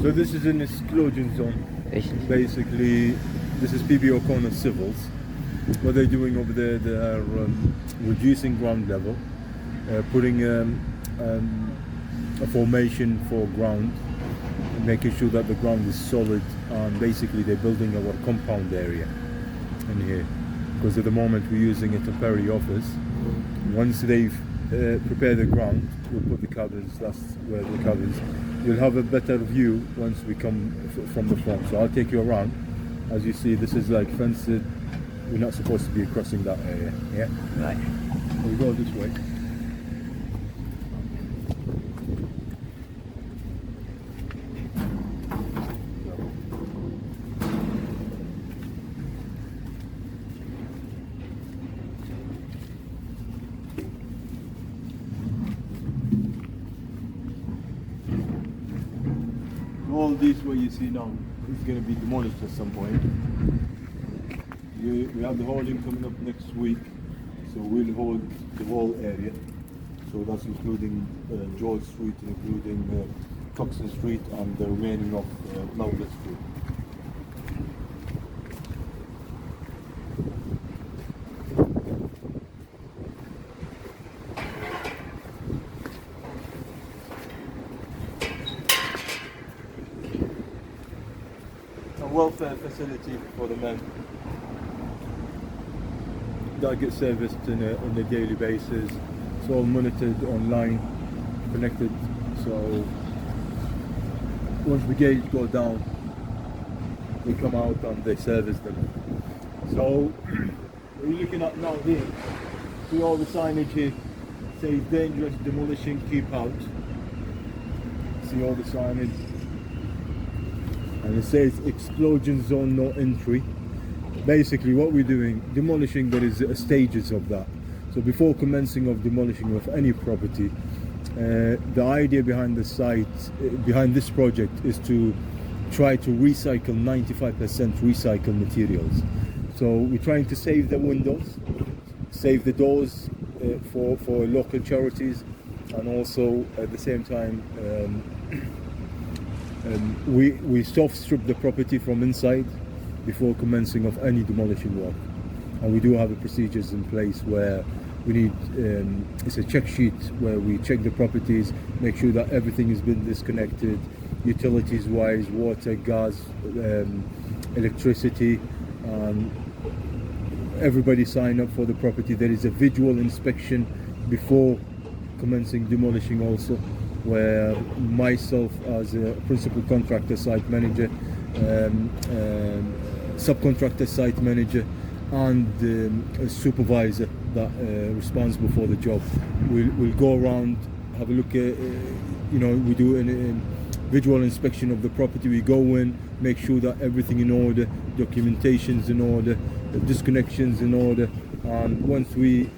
So this is an exclusion zone. Basically, this is PB O'Connor Civils. What they're doing over there, they are reducing ground level, putting a formation for ground, and making sure that the ground is solid, and basically they're building our compound area in here. Because at the moment we're using a temporary office. Once they've prepared the ground, we'll put the cabins, that's where the cabins. You'll have a better view once we come from the front. So I'll take you around. As you see, this is like fenced. We're not supposed to be crossing that area. Yeah? Right. We'll go this way. All this what you see now is going to be demolished at some point. We have the holding coming up next week, so we'll hold the whole area. So that's including George Street, including COOKSON Street, and the remaining of Melville Street. Welfare facility for the men that get serviced on a daily basis. It's all monitored online, connected. So once the gauge go down, they come out and they service them. So what you're looking at now here, see all the signage here says dangerous demolition, keep out. See all the signage. And it says explosion zone, no entry. Basically what we're doing, demolishing, there is stages of that. So before commencing of demolishing of any property, the idea behind the site, behind this project, is to try to recycle 95% recycled materials. So we're trying to save the windows, save the doors for local charities, and also at the same time we soft strip the property from inside before commencing of any demolition work. And we do have a procedures in place where we need, it's a check sheet where we check the properties, make sure that everything has been disconnected, utilities wise, water, gas, electricity, everybody sign up for the property. There is a visual inspection before commencing demolishing also, where myself as a principal contractor, site manager, subcontractor, site manager, and a supervisor that responsible for the job, we'll go around, have a look at, we do a visual inspection of the property. We go in, make sure that everything in order, documentation's in order, the disconnections in order, and once we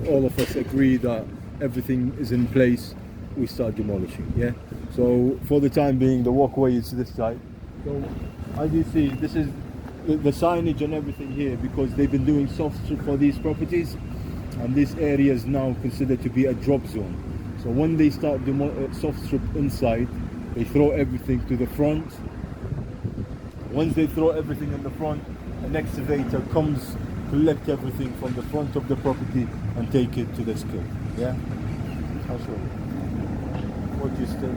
all of us agree that everything is in place, we start demolishing. Yeah. So for the time being, the walkway is this side. So as you see, this is the signage and everything here, because they've been doing soft strip for these properties, and this area is now considered to be a drop zone. So when they start soft strip inside, they throw everything to the front. Once they throw everything in the front, an excavator comes, collect everything from the front of the property and take it to the skip. Yeah? I'll show you. What you still.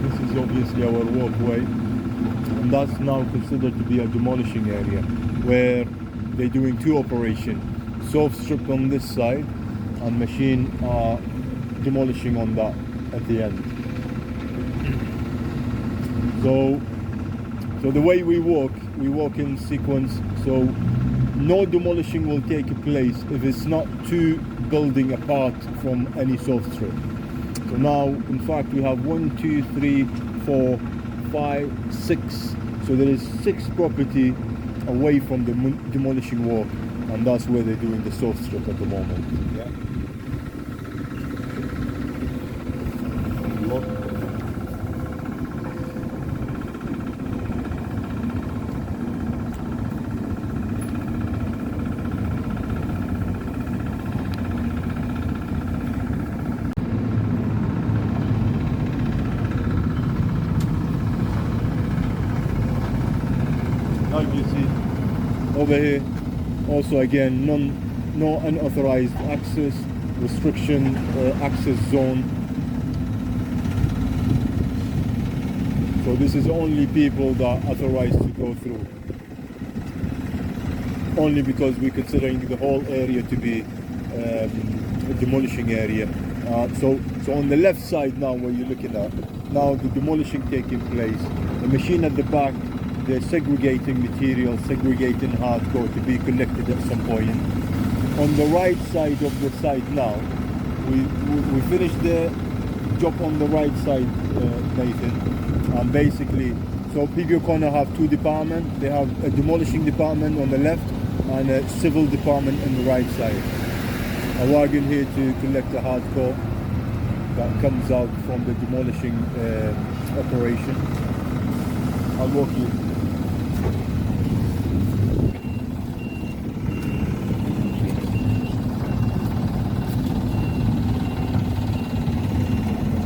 This is obviously our walkway, and that's now considered to be a demolishing area, where they're doing two operations: soft strip on this side and machine demolishing on that at the end. So the way we walk in sequence. So no demolishing will take place if it's not two building apart from any soft strip. So now, in fact, we have 1, 2, 3, 4, 5, 6. So there is 6 property away from the demolishing work, and that's where they're doing the soft strip at the moment. Yeah. Now you see over here, also again, no unauthorized access, restriction, access zone. So this is only people that are authorized to go through. Only because we're considering the whole area to be a demolishing area. So on the left side now, where you're looking at, now the demolition taking place. The machine at the back, they're segregating material, segregating hardcore to be collected at some point. On the right side of the site now, we finished the job on the right side, Nathan. And basically, so PB O'Connor have two departments. They have a demolishing department on the left and a civil department on the right side. A wagon here to collect the hardcore that comes out from the demolishing operation. I'll walk you.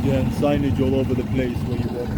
Yeah, signage all over the place where you walk.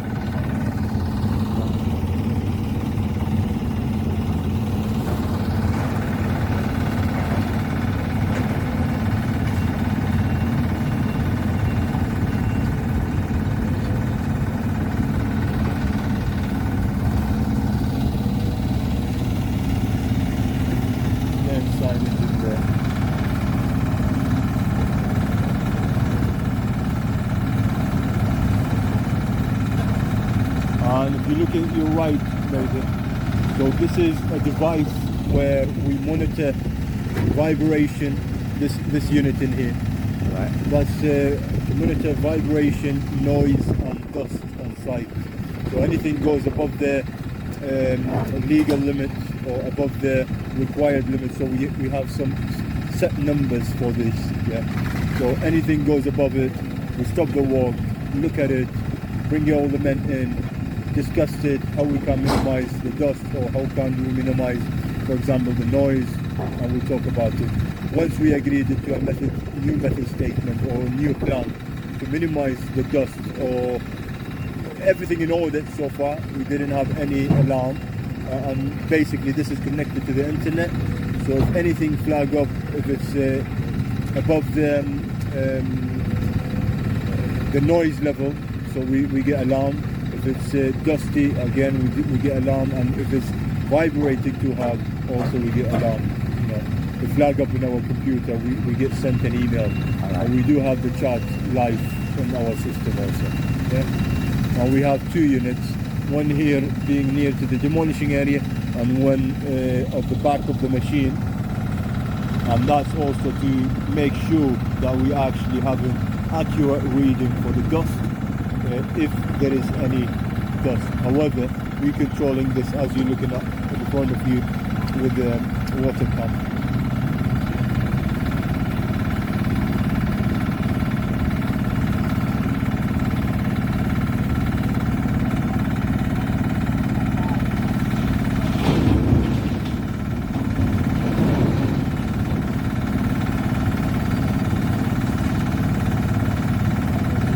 And if you look at your right, so this is a device where we monitor vibration, this unit in here. Right. That's to monitor vibration, noise and dust on site. So anything goes above the legal limits or above the required limits. So we have some set numbers for this. Yeah. So anything goes above it, we stop the work, look at it, bring all the men in, discuss it, how we can minimize the dust or how can we minimize, for example, the noise, and we talk about it. Once we agreed to a new method statement or a new plan to minimize the dust or everything in order so far, we didn't have any alarm, and basically this is connected to the internet. So if anything flag up, if it's above the noise level, so we get alarm. If it's dusty, again we get alarm, and if it's vibrating too hard, also we get alarm. You know, the flag up in our computer, we get sent an email, and we do have the chart live in our system also. Yeah? And we have two units, one here being near to the demolishing area, and one at the back of the machine. And that's also to make sure that we actually have an accurate reading for the dust. If there is any dust. However, we're controlling this as you're looking at in front of you with the water pump.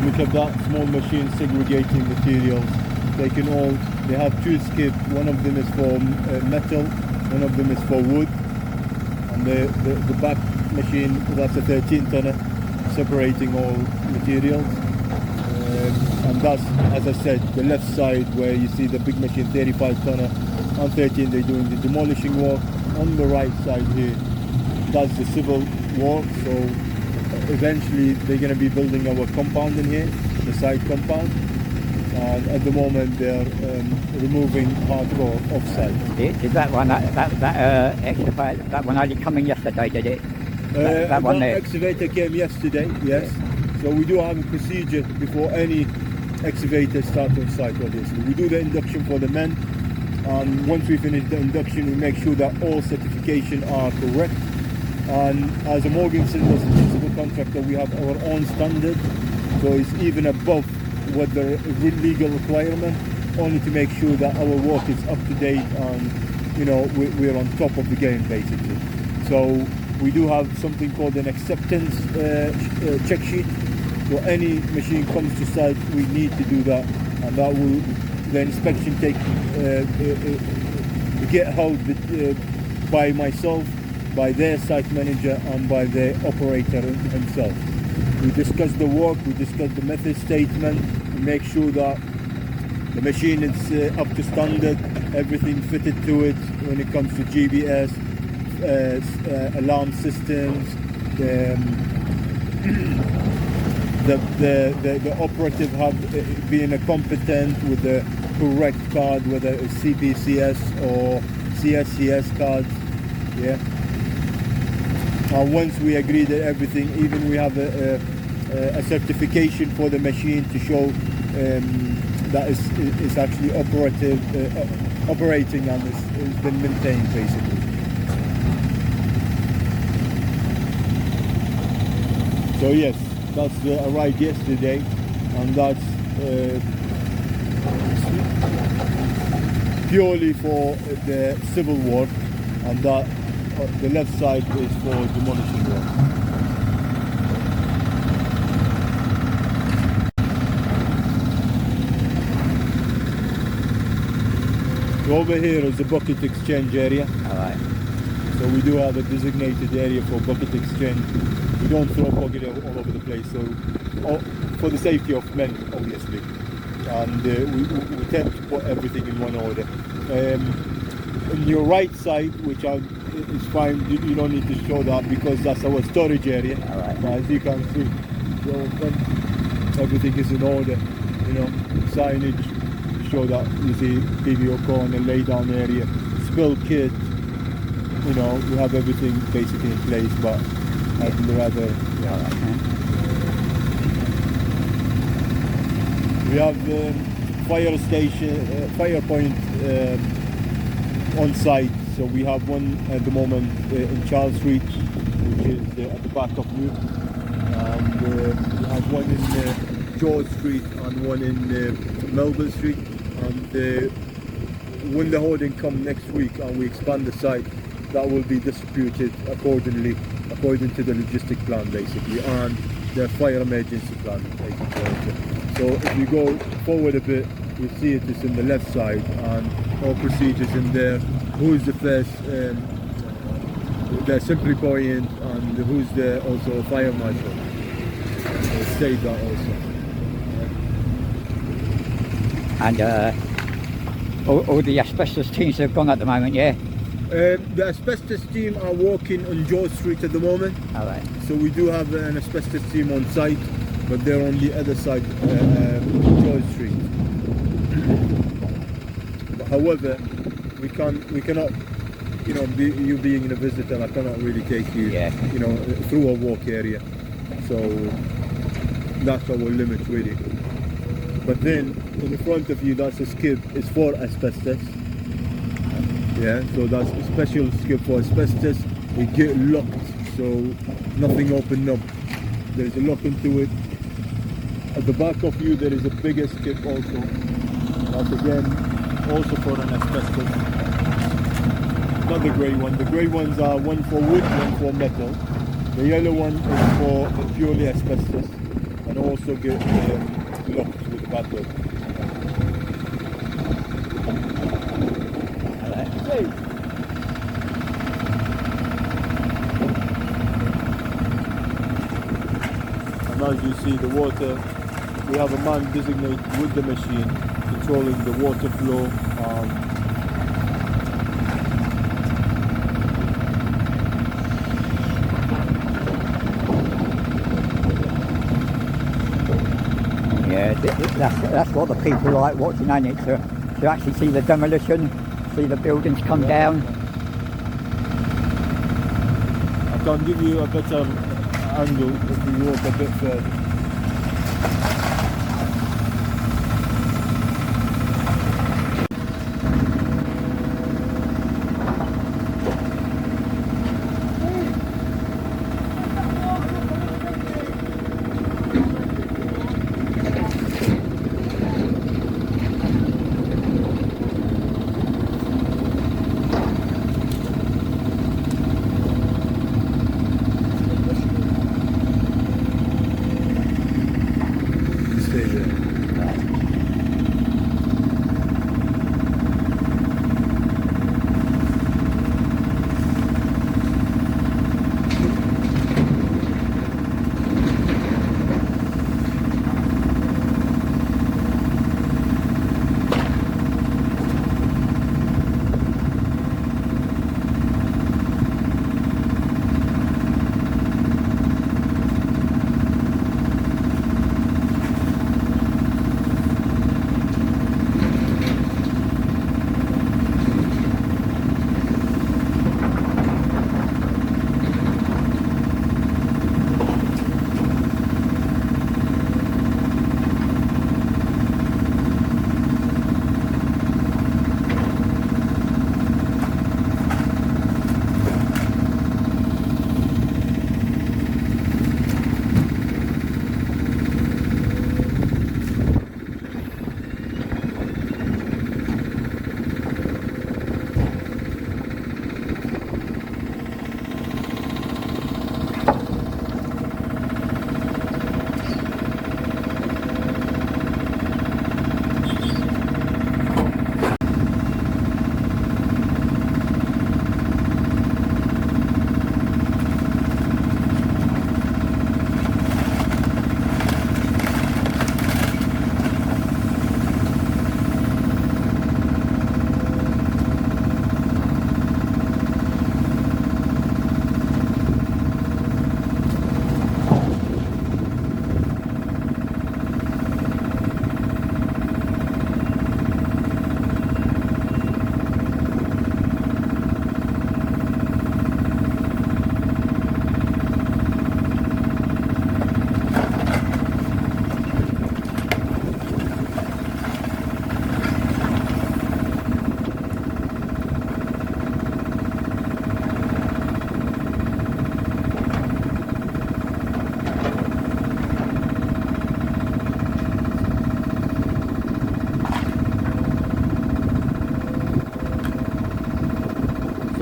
Look at that small machine segregating materials. They have two skips. One of them is for metal, one of them is for wood. And the back machine, that's a 13-tonner, separating all materials. And that's, as I said, the left side where you see the big machine, 35-tonner. On 13, they're doing the demolishing work. On the right side here, that's the civil work. So eventually they're going to be building our compound in here, the side compound, and at the moment they're removing hardcore off-site. Did that one, excavator, that one only coming yesterday, did it? That one there? Excavator came yesterday, yes. So we do have a procedure before any excavator starts on site, obviously. We do the induction for the men, and once we finish the induction, we make sure that all certifications are correct. And as a Morgan Sindall principal contractor, we have our own standard, so it's even above what the legal requirement, only to make sure that our work is up to date and, you know, we're on top of the game basically. So we do have something called an acceptance check sheet. So any machine comes to site, we need to do that, and that will the inspection take get held by myself, by their site manager, and by the operator himself. We discuss the work, we discuss the method statement, we make sure that the machine is up to standard, everything fitted to it when it comes to GBS, alarm systems, the operative have been competent with the correct card, whether it's CPCS or CSCS cards. Yeah. And once we agree that everything, even we have a certification for the machine to show that it's actually operating and it's been maintained basically. So yes, that's arrived yesterday, and that's purely for the civil work, and that the left side is for demolition work. So over here is the bucket exchange area. Alright. So we do have a designated area for bucket exchange. We don't throw bucket all over the place, so for the safety of men, obviously. And we tend to put everything in one order. On your right side, which is fine, you don't need to show that because that's our storage area. Alright. As you can see, so everything is in order. You know, signage to show that you see PVO corner, lay down area, spill kit. You know, we have everything basically in place, but I'd rather. Yeah, we have fire station, fire point on site. So we have one at the moment in Charles Street, which is at the back of you, and we have one in George Street and one in Melbourne Street. And when the hoarding come next week and we expand the site, that will be distributed accordingly, according to the logistic plan basically, and the fire emergency plan taken care of. So if you go forward a bit, you see it is in the left side, and all procedures in there. Who is the first, the simply point, and who's the also fire marshal. State that also. And all the asbestos teams have gone at the moment, yeah? The asbestos team are working on George Street at the moment. Alright. So we do have an asbestos team on site, but they're on the other side, George Street. But however, we cannot, you know, you being a visitor, I cannot really take you, you know, through a walk area. So that's our limit really. But then in front of you, that's a skip. It's for asbestos. Yeah, so that's a special skip for asbestos. It get locked, so nothing open up. There's a lock into it. At the back of you, there is a bigger skip also. That's again also for an asbestos. Not the grey one. The grey ones are one for wood, one for metal. The yellow one is for purely asbestos, and also get locked with the padlock. And as you see, the water, we have a man designated with the machine controlling the water flow. Yeah, that's what the people like watching, ain't it? To actually see the demolition, see the buildings come down. I can give you a better angle if we walk a bit further.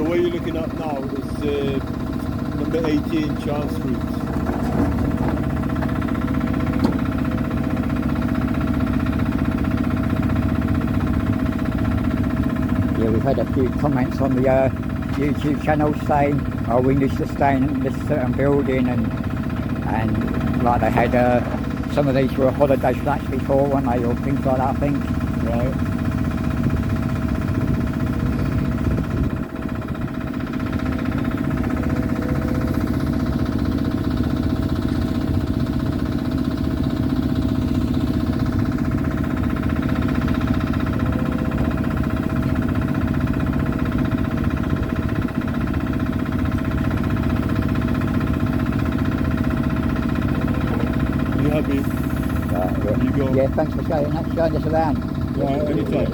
where you're looking at now is number 18 Charles Street. Yeah, we've had a few comments on the YouTube channel saying, oh, we need to stay in this certain building, and like they had some of these were holiday flats before, weren't they, or things like that, I think. Right. You happy? You go. Yeah, thanks for showing us around. Right, anytime.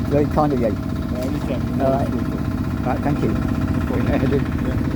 Very kind of you. Anytime. All right. Right, thank you. Yeah.